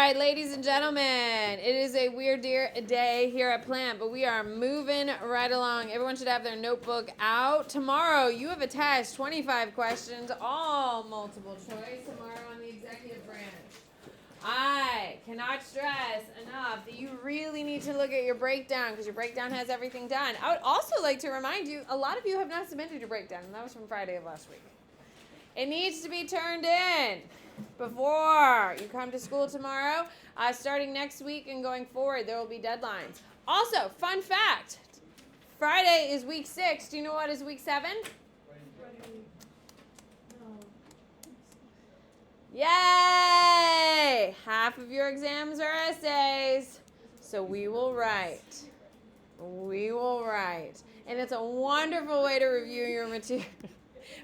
right, ladies and gentlemen, it is a weird day here at Plant, but we are moving right along. Everyone should have their notebook out. Tomorrow, you have a test, 25 questions, all multiple choice tomorrow on the executive branch. I cannot stress enough that you really need to look at your breakdown because your breakdown has everything done. I would also like to remind you, a lot of you have not submitted your breakdown, and that was from Friday of last week. It needs to be turned in before you come to school tomorrow. Starting next week and going forward, there will be deadlines. Also, fun fact, Friday is week 6. Do you know what is week 7? Yay! Half of your exams are essays. So we will write. We will write. And it's a wonderful way to review your material.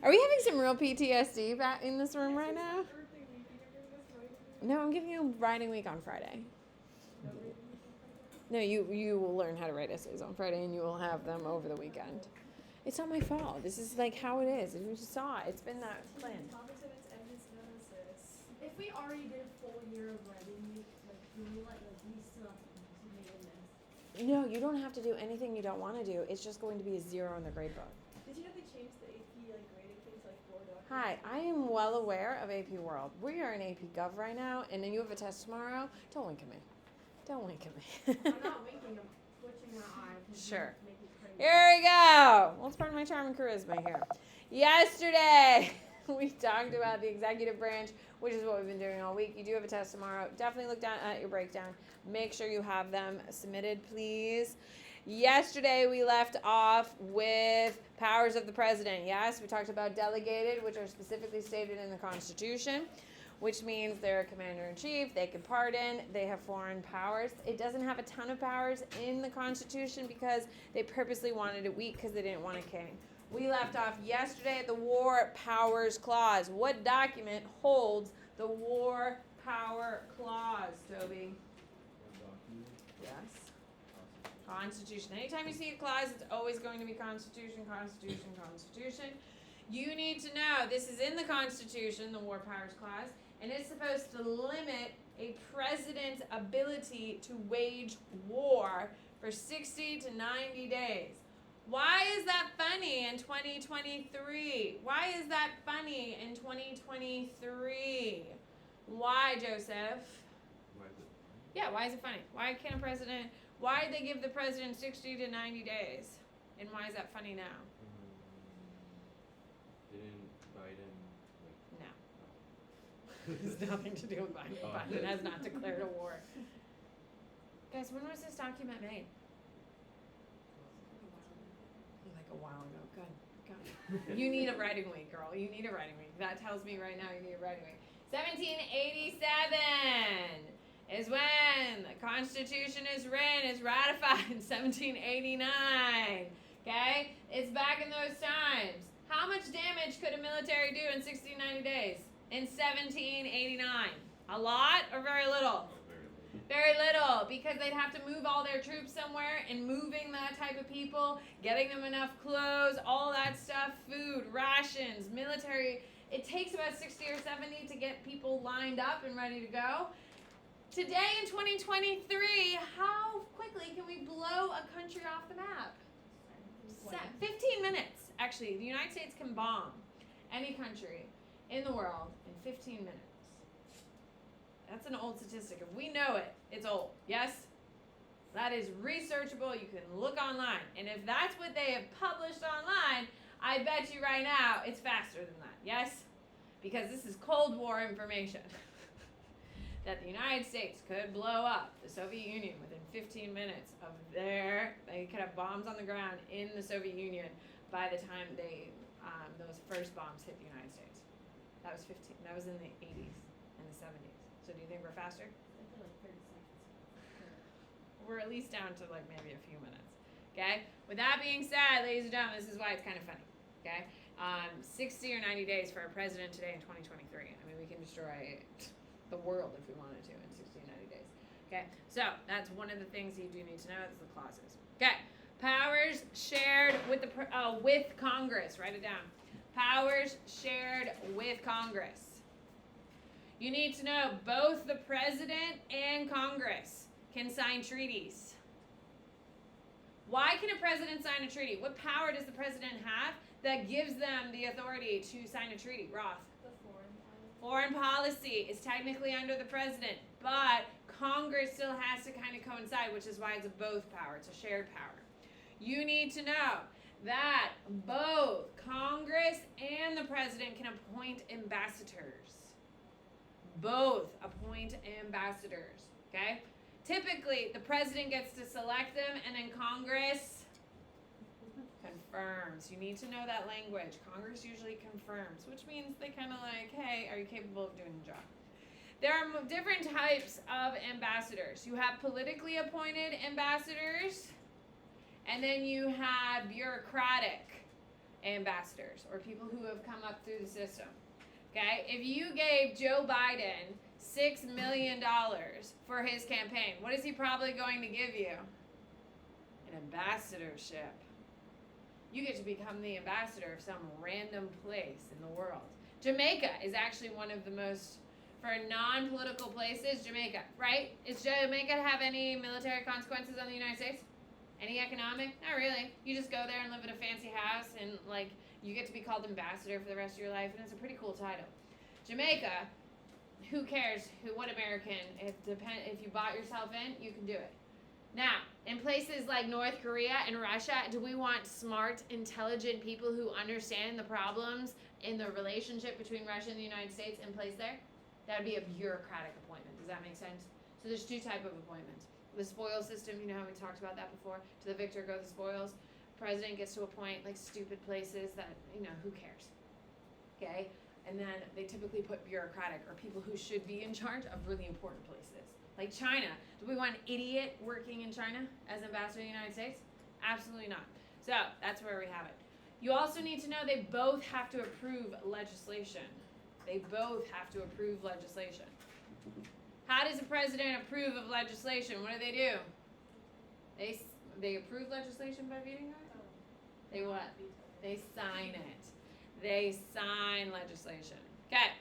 Are we having some real PTSD back in this room right now? No, I'm giving you writing week on Friday. No, you will learn how to write essays on Friday and you will have them over the weekend. It's not my fault. This is like how it is. You just saw it. It's been that plan. If we already did a full year of writing, we still have to No, you don't have to do anything you don't want to do. It's just going to be a 0 in the grade book. Did you know they changed the AP grading thing to 4 documents? Hi, I am well aware of AP World. We are in APGov right now, and then you have a test tomorrow. Don't wink at me. Don't wink at me. I'm not winking. I'm twitching my eye. Sure. Here we go. Well, it's part of my charm and charisma here. Yesterday, we talked about the executive branch, which is what we've been doing all week. You do have a test tomorrow. Definitely look down at your breakdown. Make sure you have them submitted, please. Yesterday, we left off with powers of the president. Yes, we talked about delegated, which are specifically stated in the Constitution, which means they're a commander-in-chief, they can pardon, they have foreign powers. It doesn't have a ton of powers in the Constitution because they purposely wanted it weak because they didn't want a king. We left off yesterday at the War Powers Clause. What document holds the War Power Clause, Toby? Yes. Constitution. Anytime you see a clause, it's always going to be Constitution, Constitution, Constitution. You need to know this is in the Constitution, the War Powers Clause, and it's supposed to limit a president's ability to wage war for 60 to 90 days. Why is that funny in 2023? Why is that funny in 2023? Why, Joseph? Yeah, why is it funny? Why can't a president, why did they give the president 60 to 90 days? And why is that funny now? Didn't Biden, No. It has nothing to do with Biden. Biden has not declared a war. Guys, when was this document made? Like a while ago. Good. You need a writing week, girl. You need a writing week. That tells me right now you need a writing week. 1787 is when the Constitution is written, is ratified in 1789. Okay? It's back in those times. How much damage could a military do in 60, 90 days? In 1789? A lot or very little? Very little, because they'd have to move all their troops somewhere, and moving that type of people, getting them enough clothes, all that stuff, food, rations, military, it takes about 60 or 70 to get people lined up and ready to go. Today in 2023, how quickly can we blow a country off the map? 15 minutes. Actually, the United States can bomb any country in the world in 15 minutes. That's an old statistic. If we know it, it's old. Yes? That is researchable. You can look online. And if that's what they have published online, I bet you right now it's faster than that. Yes? Because this is Cold War information. That the United States could blow up the Soviet Union within 15 minutes of they could have bombs on the ground in the Soviet Union by the time those first bombs hit the United States. That was in the 80s and the 70s. So do you think we're faster? I feel like 30 seconds. We're at least down to like maybe a few minutes. Okay? With that being said, ladies and gentlemen, this is why it's kind of funny. Okay? 60 or 90 days for a president today in 2023. I mean, we can destroy the world if we wanted to in 60 or 90 days. Okay? So that's one of the things you do need to know is the clauses. Okay? Powers shared with Congress. Write it down. Powers shared with Congress. You need to know both the president and Congress can sign treaties. Why can a president sign a treaty? What power does the president have that gives them the authority to sign a treaty? Roth. The foreign policy. Foreign policy is technically under the president, but Congress still has to kind of coincide, which is why it's a both power. It's a shared power. You need to know that both Congress and the president can appoint ambassadors. Both appoint ambassadors, okay? Typically, the president gets to select them, and then Congress confirms. You need to know that language. Congress usually confirms, which means they kind of like, hey, are you capable of doing the job? There are different types of ambassadors. You have politically appointed ambassadors, and then you have bureaucratic ambassadors, or people who have come up through the system. Okay? If you gave Joe Biden $6 million for his campaign, what is he probably going to give you? An ambassadorship. You get to become the ambassador of some random place in the world. Jamaica is actually one of the most, for non-political places, Jamaica, right? Is Jamaica have any military consequences on the United States? Any economic? Not really. You just go there and live in a fancy house, and like you get to be called ambassador for the rest of your life, and it's a pretty cool title. Jamaica, who cares what American? If you bought yourself in, you can do it. Now, in places like North Korea and Russia, do we want smart, intelligent people who understand the problems in the relationship between Russia and the United States in place there? That would be a bureaucratic appointment. Does that make sense? So there's two types of appointments. The spoil system, you know how we talked about that before? To the victor go the spoils. President gets to appoint like stupid places that, who cares? Okay? And then they typically put bureaucratic, or people who should be in charge of really important places. Like China. Do we want an idiot working in China as ambassador to the United States? Absolutely not. So that's where we have it. You also need to know they both have to approve legislation. They both have to approve legislation. How does the president approve of legislation? What do? They approve legislation by vetoing it? They what? They sign it. They sign legislation. Okay,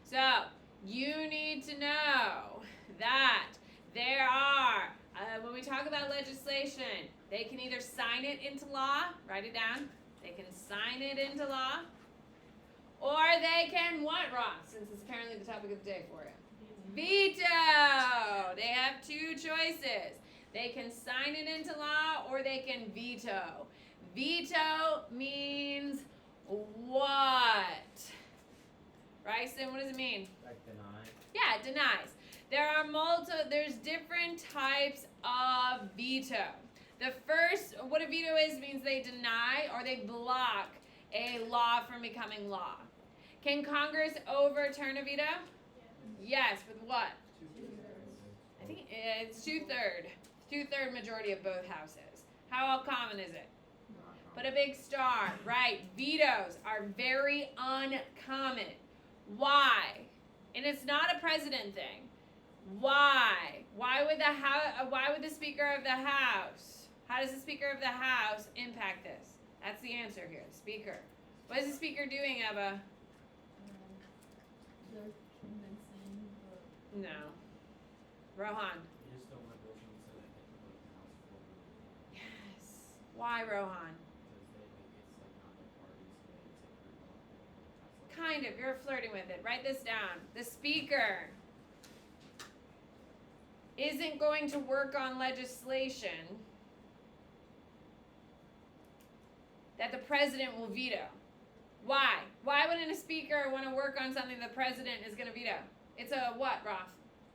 so you need to know that there are, when we talk about legislation, they can either sign it into law, write it down, they can sign it into law, or they can what, Ross, since it's apparently the topic of the day for you? Veto! They have two choices. They can sign it into law, or they can veto. Veto means what? Bryson, what does it mean? Like deny. Yeah, it denies. There's different types of veto. The first, what a veto is, means they deny or they block a law from becoming law. Can Congress overturn a veto? Yes, with what? I think it's two-third majority of both houses. How common is it? Put a big star. Right. Vetoes are very uncommon. Why? And it's not a president thing. Why? Why would the Speaker of the House? How does the Speaker of the House impact this? That's the answer here. The Speaker. What is the Speaker doing, Eva? They're convincing the No. Rohan. You just don't want those ones so that they can put in the house for Yes. Why, Rohan? because they think it's like not their party, so they take their law. Kind of. You're flirting with it. Write this down. The Speaker isn't going to work on legislation that the president will veto. Why? Why wouldn't a speaker want to work on something the president is going to veto? It's a what, Roth?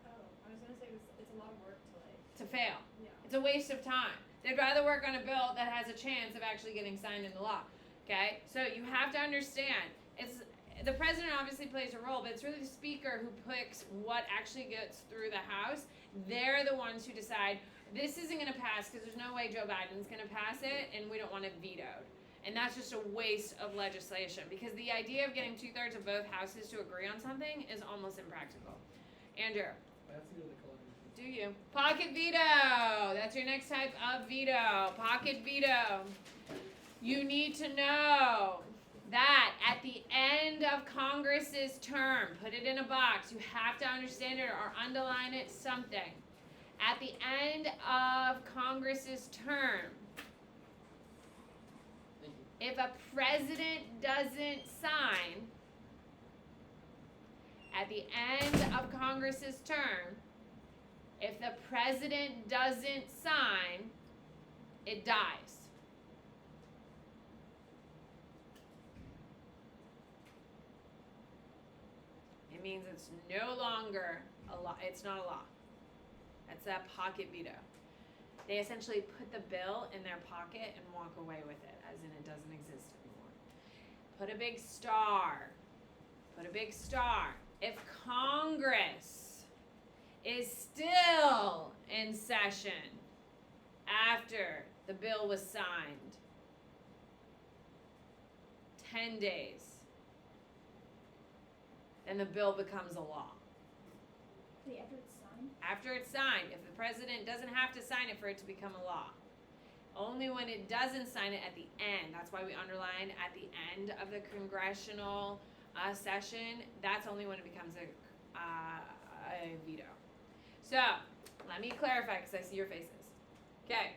Oh, I was gonna say it's a lot of work to To fail. yeah. It's a waste of time. They'd rather work on a bill that has a chance of actually getting signed into law. Okay? So you have to understand, the president obviously plays a role, but it's really the speaker who picks what actually gets through the House. They're the ones who decide, this isn't going to pass because there's no way Joe Biden's going to pass it, and we don't want it vetoed. And that's just a waste of legislation, because the idea of getting 2/3 of both houses to agree on something is almost impractical. Andrew. I have to go to the color. Do you? Pocket veto. That's your next type of veto. Pocket veto. You need to know that at the end of Congress's term, put it in a box, you have to understand it or underline it something. At the end of Congress's term, Thank you. if a president doesn't sign, at the end of Congress's term, if the president doesn't sign, it dies. It means it's no longer a law. It's not a law. That's a pocket veto. They essentially put the bill in their pocket and walk away with it, as in it doesn't exist anymore. Put a big star. Put a big star. If Congress is still in session after the bill was signed, 10 days, then the bill becomes a law. Wait, after it's signed? After it's signed, if the president doesn't have to sign it for it to become a law. Only when it doesn't sign it at the end, that's why we underline at the end of the congressional session, that's only when it becomes a veto. So, let me clarify because I see your faces. Okay.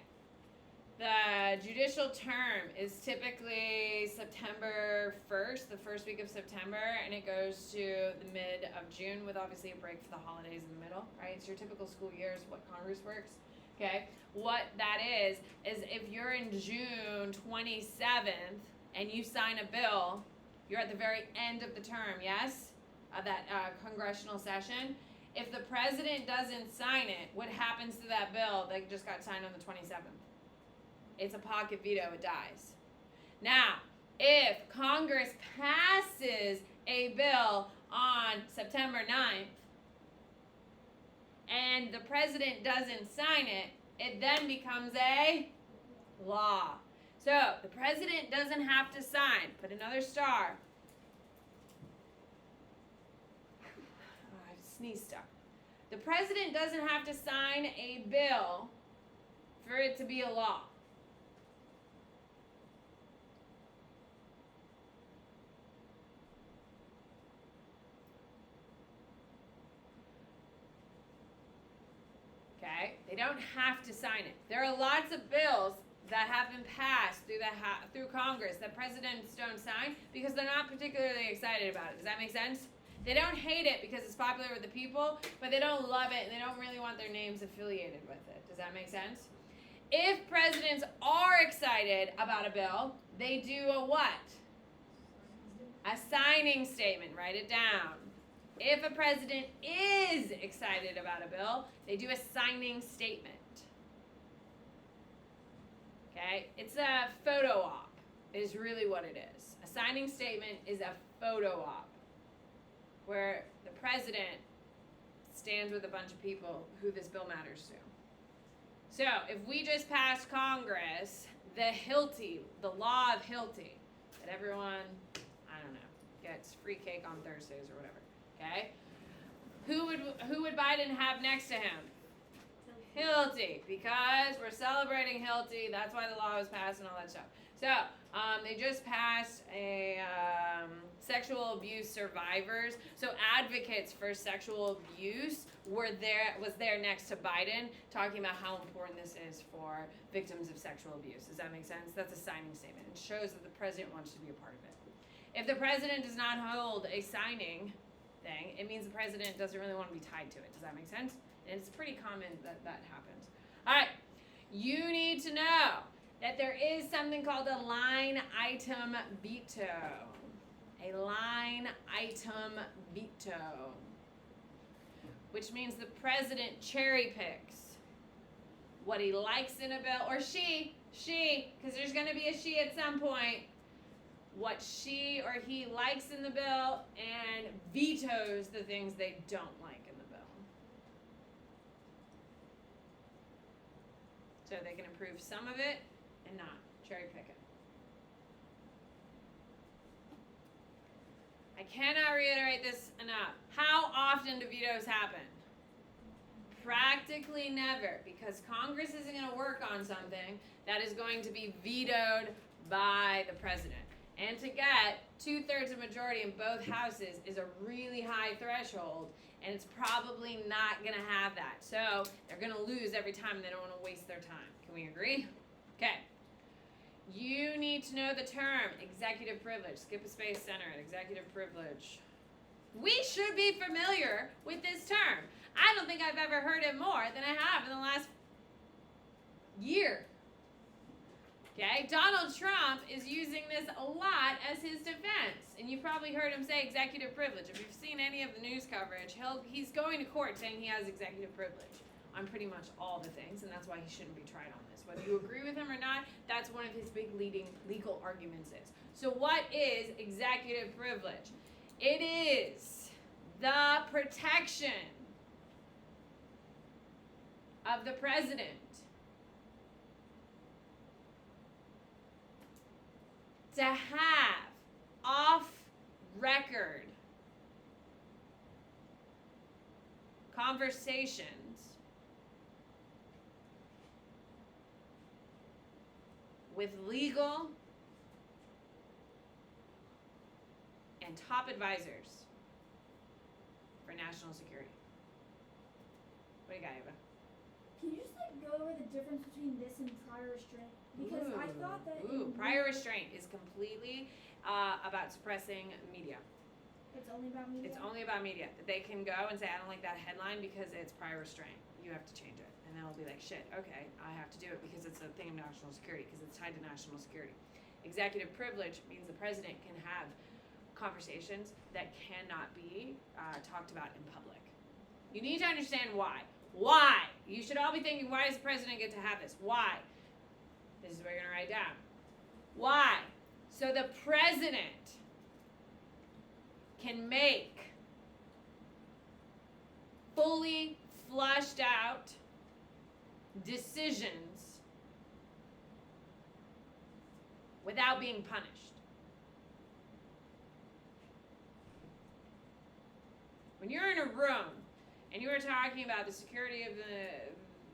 The judicial term is typically September 1st, the first week of September, and it goes to the mid of June with obviously a break for the holidays in the middle, right? It's your typical school year is what Congress works, okay? What that is if you're in June 27th and you sign a bill, you're at the very end of the term, yes? Of that congressional session. If the president doesn't sign it, what happens to that bill that just got signed on the 27th? It's a pocket veto, it dies. Now, if Congress passes a bill on September 9th and the president doesn't sign it, it then becomes a law. So, the president doesn't have to sign. Put another star. Oh, I sneezed stuck. The president doesn't have to sign a bill for it to be a law. Okay, they don't have to sign it. There are lots of bills that have been passed through Congress that presidents don't sign because they're not particularly excited about it. Does that make sense? They don't hate it because it's popular with the people, but they don't love it and they don't really want their names affiliated with it. Does that make sense? If presidents are excited about a bill, they do a what? A signing statement. Write it down. If a president is excited about a bill, they do a signing statement. Okay? It's a photo op, is really what it is. A signing statement is a photo op where the president stands with a bunch of people who this bill matters to. So, if we just passed Congress, the law of Hilty, that everyone, I don't know, gets free cake on Thursdays or whatever. Okay? Who would Biden have next to him? Hilty, because we're celebrating Hilty. That's why the law was passed and all that stuff. So, they just passed a sexual abuse survivors. So, advocates for sexual abuse was there next to Biden, talking about how important this is for victims of sexual abuse. Does that make sense? That's a signing statement. It shows that the president wants to be a part of it. If the president does not hold a signing thing, it means the president doesn't really want to be tied to it. Does that make sense? And it's pretty common that happens. All right, you need to know that there is something called a line item veto. A line item veto, which means the president cherry picks what he likes in a bill, or she, because there's going to be a she at some point, what she or he likes in the bill and vetoes the things they don't like in the bill. So they can approve some of it and not cherry pick it. I cannot reiterate this enough. How often do vetoes happen? Practically never, because Congress isn't going to work on something that is going to be vetoed by the president. And to get 2/3 of majority in both houses is a really high threshold, and it's probably not going to have that. So they're going to lose every time, and they don't want to waste their time. Can we agree? Okay. You need to know the term executive privilege. Skip a space, center it. Executive privilege. We should be familiar with this term. I don't think I've ever heard it more than I have in the last year. Okay, Donald Trump is using this a lot as his defense, and you've probably heard him say executive privilege. If you've seen any of the news coverage, he's going to court saying he has executive privilege on pretty much all the things, and that's why he shouldn't be tried on this. Whether you agree with him or not, that's one of his big leading legal arguments is. So what is executive privilege? It is the protection of the president to have off-record conversations with legal and top advisors for national security. What do you got, Ava? Can you just go over the difference between this and prior restraint? Because I thought that Prior restraint is completely about suppressing media. it's only about media. It's only about media. That they can go and say, I don't like that headline because it's prior restraint. You have to change it. And they'll be like, shit, okay, I have to do it because it's a thing of national security, because it's tied to national security. Executive privilege means the president can have conversations that cannot be talked about in public. You need to understand why. Why? You should all be thinking, why does the president get to have this? Why? This is what you're going to write down. Why? So the president can make fully flushed out decisions without being punished. When you're in a room and you are talking about the security of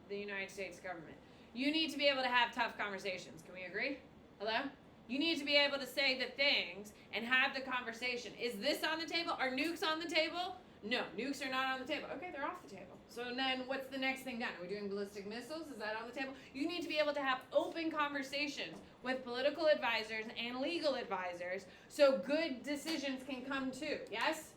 the United States government, you need to be able to have tough conversations. Can we agree? Hello? You need to be able to say the things and have the conversation. Is this on the table? Are nukes on the table? No, nukes are not on the table. Okay, they're off the table. So then what's the next thing done? Are we doing ballistic missiles? Is that on the table? You need to be able to have open conversations with political advisors and legal advisors so good decisions can come to. Yes?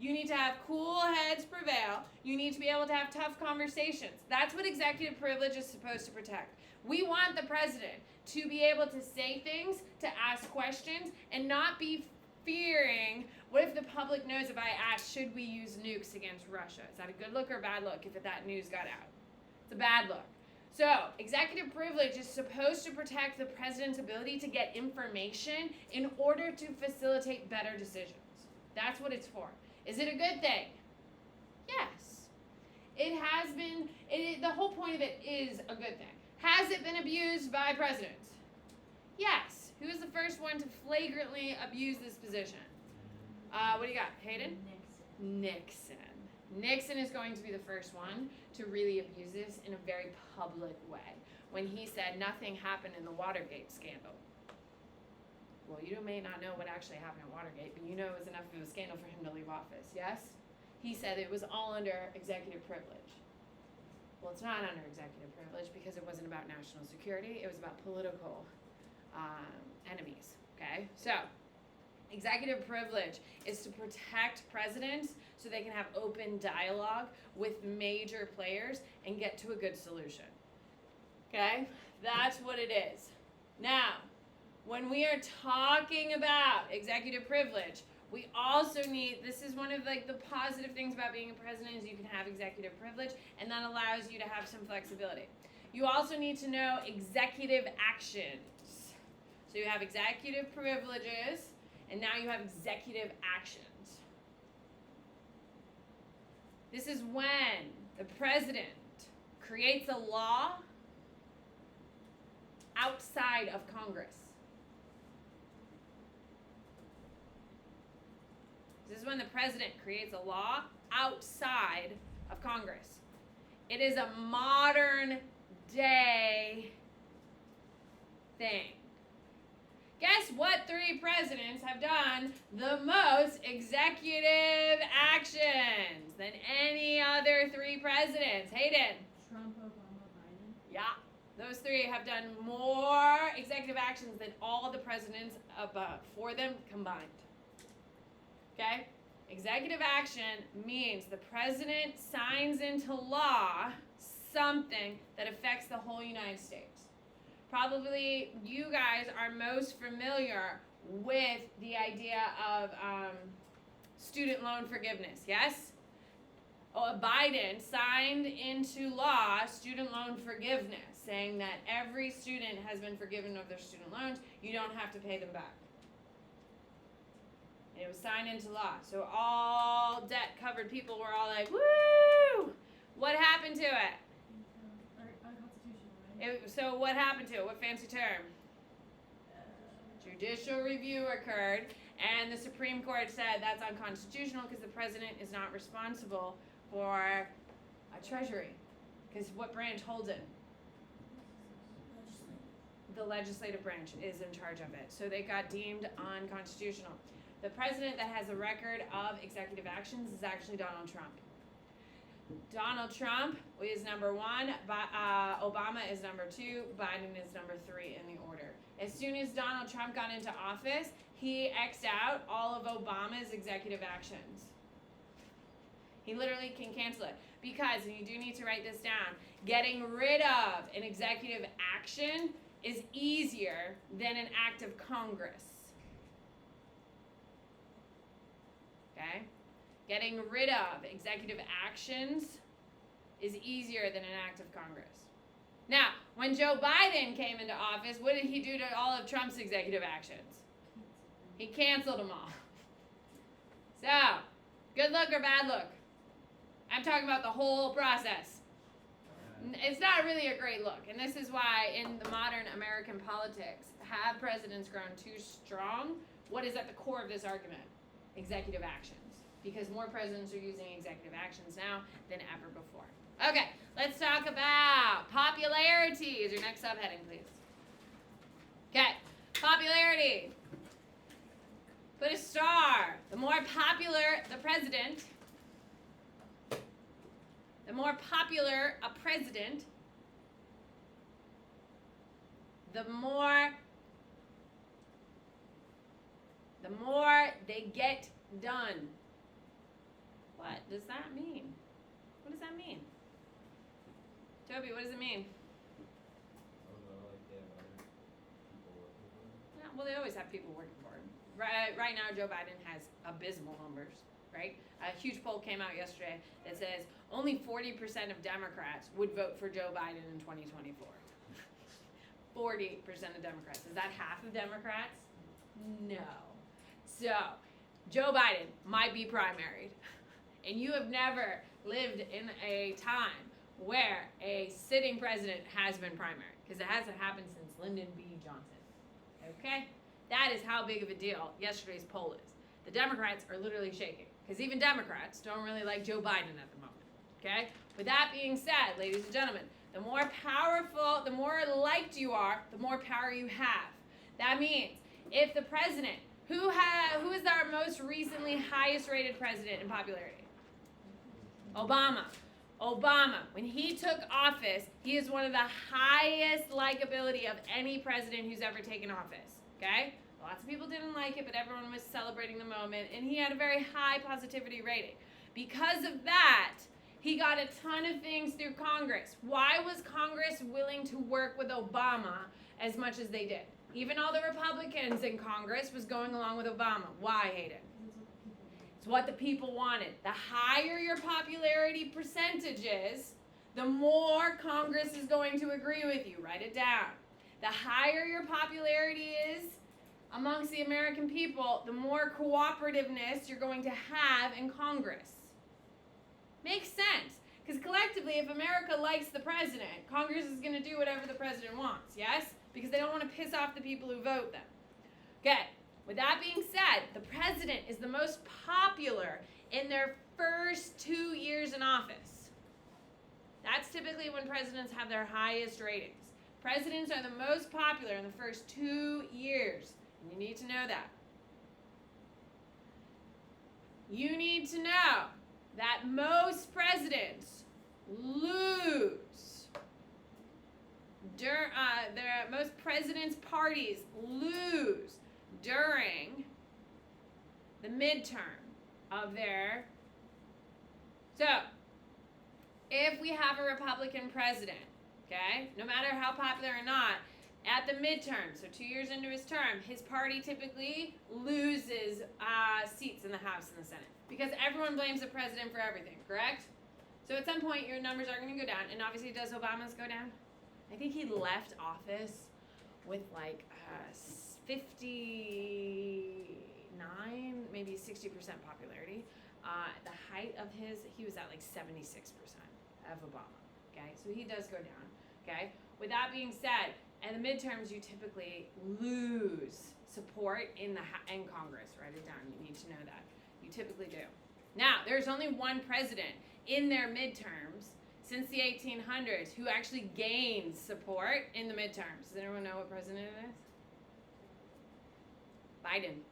You need to have cool heads prevail. You need to be able to have tough conversations. That's what executive privilege is supposed to protect. We want the president to be able to say things, to ask questions, and not be fearing, what if the public knows if I ask, should we use nukes against Russia? Is that a good look or a bad look if that news got out? It's a bad look. So, executive privilege is supposed to protect the president's ability to get information in order to facilitate better decisions. That's what it's for. Is it a good thing? Yes. It has been, the whole point of it is a good thing. Has it been abused by presidents? Yes. Who was the first one to flagrantly abuse this position? What do you got, Hayden? Nixon. Nixon is going to be the first one to really abuse this in a very public way when he said nothing happened in the Watergate scandal. Well, you may not know what actually happened at Watergate, but you know it was enough of a scandal for him to leave office, yes? He said it was all under executive privilege. Well, it's not under executive privilege because it wasn't about national security. It was about political enemies, okay? So, executive privilege is to protect presidents so they can have open dialogue with major players and get to a good solution, okay? That's what it is. Now, when we are talking about executive privilege, we also need, this is one of like the positive things about being a president is you can have executive privilege, and that allows you to have some flexibility. You also need to know executive actions. So you have executive privileges, and now you have executive actions. This is when the president creates a law outside of Congress. This is when the president creates a law outside of Congress. It is a modern day thing. Guess what 3 presidents have done the most executive actions than any other 3 presidents? Hayden. Trump, Obama, Biden. Yeah. Those 3 have done more executive actions than all the presidents before them combined. Okay? Executive action means the president signs into law something that affects the whole United States. Probably you guys are most familiar with the idea of student loan forgiveness, yes? Biden signed into law student loan forgiveness, saying that every student has been forgiven of their student loans. You don't have to pay them back. And it was signed into law. So all debt-covered people were all like, woo! What happened to it? Unconstitutional, right? So what happened to it? What fancy term? Judicial review occurred, and the Supreme Court said that's unconstitutional because the president is not responsible for a treasury. Because what branch holds it? The legislative branch is in charge of it. So they got deemed unconstitutional. The president that has a record of executive actions is actually Donald Trump. Donald Trump is number 1, Obama is number 2, Biden is number 3 in the order. As soon as Donald Trump got into office, he X'd out all of Obama's executive actions. He literally can cancel it. Because, and you do need to write this down, getting rid of an executive action is easier than an act of Congress. Okay? Getting rid of executive actions is easier than an act of Congress. Now, when Joe Biden came into office, what did he do to all of Trump's executive actions? He canceled them all. So, good look or bad look? I'm talking about the whole process. It's not really a great look, and this is why in the modern American politics, have presidents grown too strong? What is at the core of this argument? Executive actions. Because more presidents are using executive actions now than ever before. Okay, let's talk about popularity. Is your next subheading, please? Okay, popularity. Put a star. The more popular the president, the more popular a president, the more they get done. What does that mean? What does that mean? Toby, what does it mean? I don't know, like they have other people working for them. Yeah, well, they always have people working for him. Right now, Joe Biden has abysmal numbers, right? A huge poll came out yesterday that says only 40% of Democrats would vote for Joe Biden in 2024. 40% of Democrats. Is that half of Democrats? No. So, Joe Biden might be primaried. And you have never lived in a time where a sitting president has been primaried. Because it hasn't happened since Lyndon B. Johnson. Okay? That is how big of a deal yesterday's poll is. The Democrats are literally shaking. Because even Democrats don't really like Joe Biden at the moment. Okay? With that being said, ladies and gentlemen, the more powerful, the more liked you are, the more power you have. That means if the president, who is our most recently highest rated president in popularity? Obama. When he took office, he is one of the highest likability of any president who's ever taken office. Okay? Lots of people didn't like it, but everyone was celebrating the moment, and he had a very high positivity rating. Because of that, he got a ton of things through Congress. Why was Congress willing to work with Obama as much as they did? Even all the Republicans in Congress was going along with Obama. Why, Hayden? It's what the people wanted. The higher your popularity percentage is, the more Congress is going to agree with you. Write it down. The higher your popularity is amongst the American people, the more cooperativeness you're going to have in Congress. Makes sense. Because collectively, if America likes the president, Congress is going to do whatever the president wants, yes? Because they don't want to piss off the people who vote them. Okay, with that being said, the president is the most popular in their first 2 years in office. That's typically when presidents have their highest ratings. Presidents are the most popular in the first 2 years. You need to know that. You need to know that most presidents lose. Most presidents' parties lose during the midterm of their. So, if we have a Republican president, okay, no matter how popular or not, at the midterm, so 2 years into his term, his party typically loses seats in the House and the Senate because everyone blames the president for everything, correct? So at some point, your numbers are going to go down, and obviously, does Obama's go down? I think he left office with like 59, maybe 60% popularity. The height of he was at like 76% of Obama. Okay, so he does go down. Okay, with that being said, in the midterms, you typically lose support in Congress. Write it down. You need to know that. You typically do. Now, there's only one president in their midterms since the 1800s who actually gained support in the midterms. Does anyone know what president it is? Biden.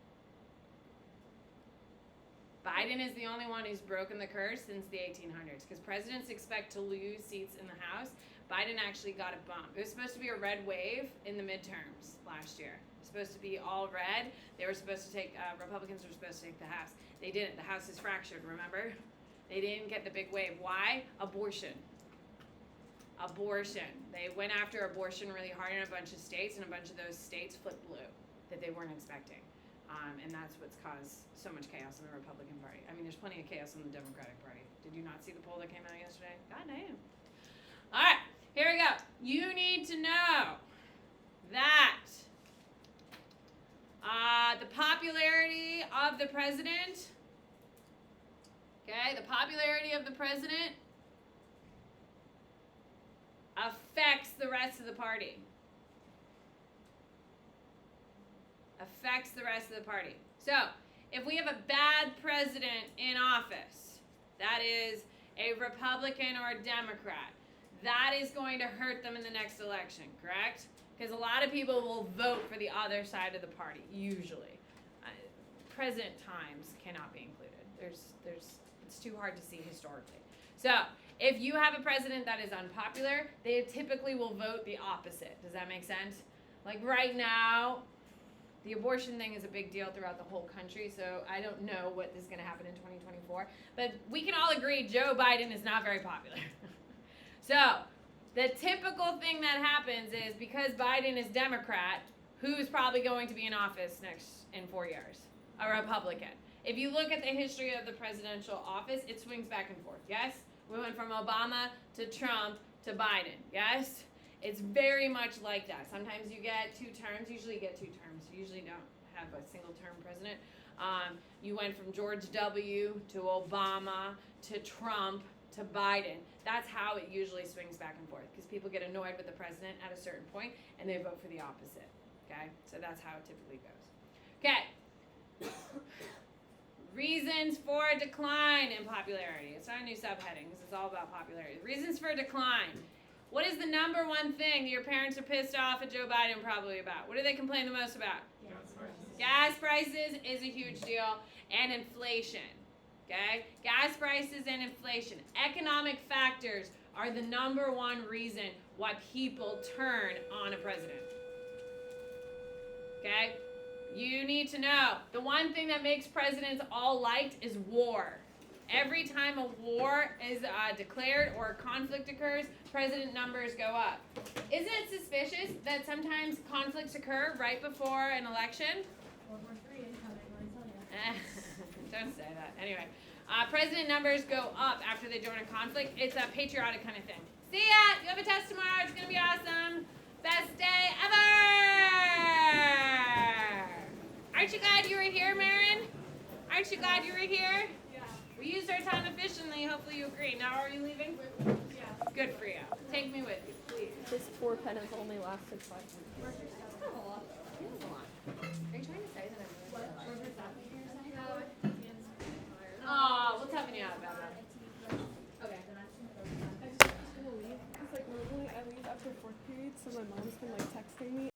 Biden is the only one who's broken the curse since the 1800s because presidents expect to lose seats in the House. Biden actually got a bump. It was supposed to be a red wave in the midterms last year. It was supposed to be all red. They were supposed to take, Republicans were supposed to take the House. They didn't. The House is fractured, remember? They didn't get the big wave. Why? Abortion. Abortion. They went after abortion really hard in a bunch of states, and a bunch of those states flipped blue that they weren't expecting. And that's what's caused so much chaos in the Republican Party. I mean, there's plenty of chaos in the Democratic Party. Did you not see the poll that came out yesterday? God damn. All right, here we go. You need to know that the popularity of the president, okay, the popularity of the president affects the rest of the party. Affects the rest of the party. So, if we have a bad president in office, that is a Republican or a Democrat, that is going to hurt them in the next election, correct? Because a lot of people will vote for the other side of the party, usually. Present times cannot be included. It's too hard to see historically. So, if you have a president that is unpopular, they typically will vote the opposite. Does that make sense? Like right now, the abortion thing is a big deal throughout the whole country, so I don't know what is going to happen in 2024. But we can all agree Joe Biden is not very popular. So, the typical thing that happens is because Biden is Democrat, who's probably going to be in office next in 4 years? A Republican. If you look at the history of the presidential office, it swings back and forth, yes? We went from Obama to Trump to Biden, yes? It's very much like that. Sometimes you get 2 terms. Usually you get 2 terms. You usually don't have a single term president. You went from George W. to Obama to Trump to Biden. That's how it usually swings back and forth because people get annoyed with the president at a certain point and they vote for the opposite. Okay? So that's how it typically goes. Okay. Reasons for a decline in popularity. It's not a new subheading because it's all about popularity. Reasons for a decline. What is the number one thing that your parents are pissed off at Joe Biden probably about? What do they complain the most about? Gas prices is a huge deal. And inflation. Okay? Gas prices and inflation. Economic factors are the number one reason why people turn on a president. Okay? You need to know, the one thing that makes presidents all liked is war. Every time a war is declared or a conflict occurs, president numbers go up. Isn't it suspicious that sometimes conflicts occur right before an election? World War III incoming, I tell you. Don't say that. Anyway, president numbers go up after they join a conflict. It's a patriotic kind of thing. See ya! You have a test tomorrow. It's going to be awesome. Best day ever! Aren't you glad you were here, Marin? Aren't you glad you were here? Yeah. We used our time efficiently. Hopefully you agree. Now are you leaving? Yeah. Good for you. Take me with you, please. This 4 pen has only lasted 5 minutes. Where's your stuff? That's a lot.